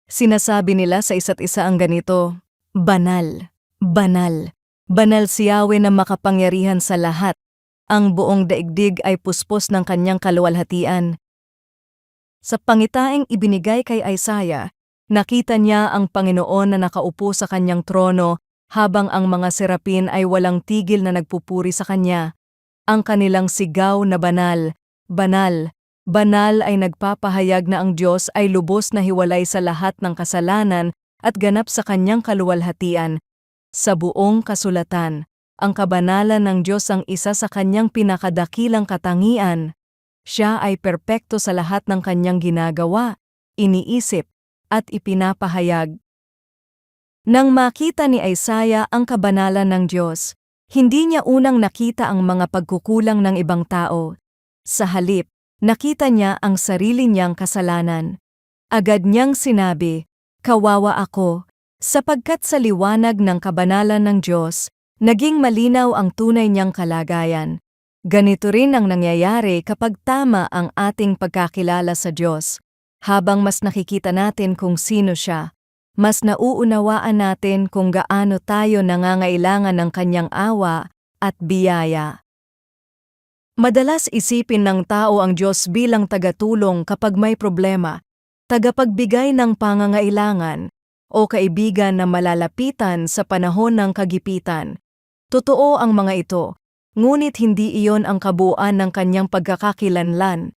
Sinasabi nila sa isa't isa ang ganito, "Banal, banal, banal si Yahweh na makapangyarihan sa lahat. Ang buong daigdig ay puspos ng kanyang kaluwalhatian." Sa pangitaing ibinigay kay Isaiah, nakita niya ang Panginoon na nakaupo sa kanyang trono habang ang mga serapin ay walang tigil na nagpupuri sa kanya. Ang kanilang sigaw na banal, banal, banal ay nagpapahayag na ang Diyos ay lubos na hiwalay sa lahat ng kasalanan at ganap sa kanyang kaluwalhatian. Sa buong kasulatan, ang kabanalan ng Diyos ang isa sa kanyang pinakadakilang katangian. Siya ay perpekto sa lahat ng kanyang ginagawa, iniisip, at ipinapahayag. Nang makita ni Isaiah ang kabanalan ng Diyos, hindi niya unang nakita ang mga pagkukulang ng ibang tao. Sa halip, nakita niya ang sarili niyang kasalanan. Agad niyang sinabi, "Kawawa ako," sapagkat sa liwanag ng kabanalan ng Diyos, naging malinaw ang tunay niyang kalagayan. Ganito rin ang nangyayari kapag tama ang ating pagkakilala sa Diyos. Habang mas nakikita natin kung sino siya, mas nauunawaan natin kung gaano tayo nangangailangan ng kanyang awa at biyaya. Madalas isipin ng tao ang Diyos bilang tagatulong kapag may problema, tagapagbigay ng pangangailangan, o kaibigan na malalapitan sa panahon ng kagipitan. Totoo ang mga ito, ngunit hindi iyon ang kabuuan ng kanyang pagkakakilanlan.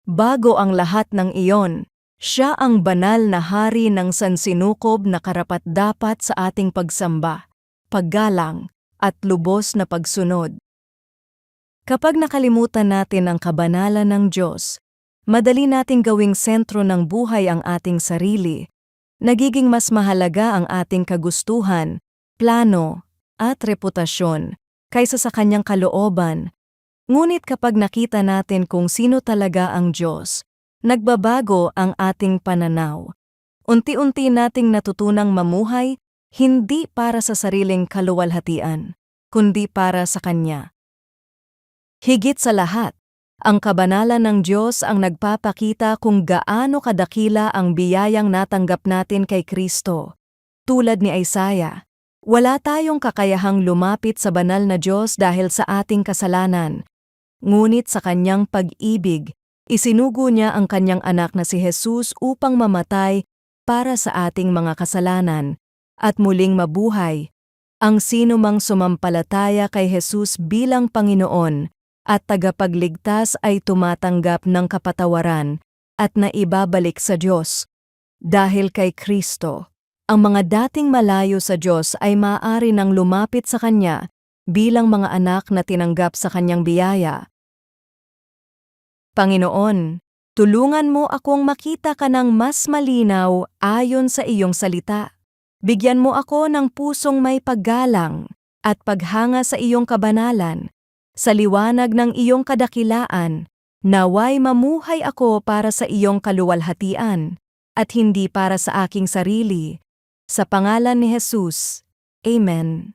Bago ang lahat ng iyon, siya ang banal na hari ng sansinukob na karapat-dapat sa ating pagsamba, paggalang, at lubos na pagsunod. Kapag nakalimutan natin ang kabanalan ng Diyos, madali nating gawing sentro ng buhay ang ating sarili. Nagiging mas mahalaga ang ating kagustuhan, plano, at reputasyon kaysa sa kanyang kalooban. Ngunit kapag nakita natin kung sino talaga ang Diyos, nagbabago ang ating pananaw. Unti-unti nating natutunang mamuhay hindi para sa sariling kaluwalhatian, kundi para sa Kanya. Higit sa lahat, ang kabanalan ng Diyos ang nagpapakita kung gaano kadakila ang biyayang natanggap natin kay Kristo. Tulad ni Isaiah, wala tayong kakayahang lumapit sa banal na Diyos dahil sa ating kasalanan. Ngunit sa kanyang pag-ibig, isinugo niya ang kanyang anak na si Jesus upang mamatay para sa ating mga kasalanan at muling mabuhay. Ang sino mang sumampalataya kay Jesus bilang Panginoon at tagapagligtas ay tumatanggap ng kapatawaran at naibabalik sa Diyos. Dahil kay Kristo, ang mga dating malayo sa Diyos ay maaari nang lumapit sa Kanya bilang mga anak na tinanggap sa Kanyang biyaya. Panginoon, tulungan mo akong makita ka ng mas malinaw ayon sa iyong salita. Bigyan mo ako ng pusong may paggalang at paghanga sa iyong kabanalan. Sa liwanag ng iyong kadakilaan, naway mamuhay ako para sa iyong kaluwalhatian at hindi para sa aking sarili. Sa pangalan ni Jesus, Amen.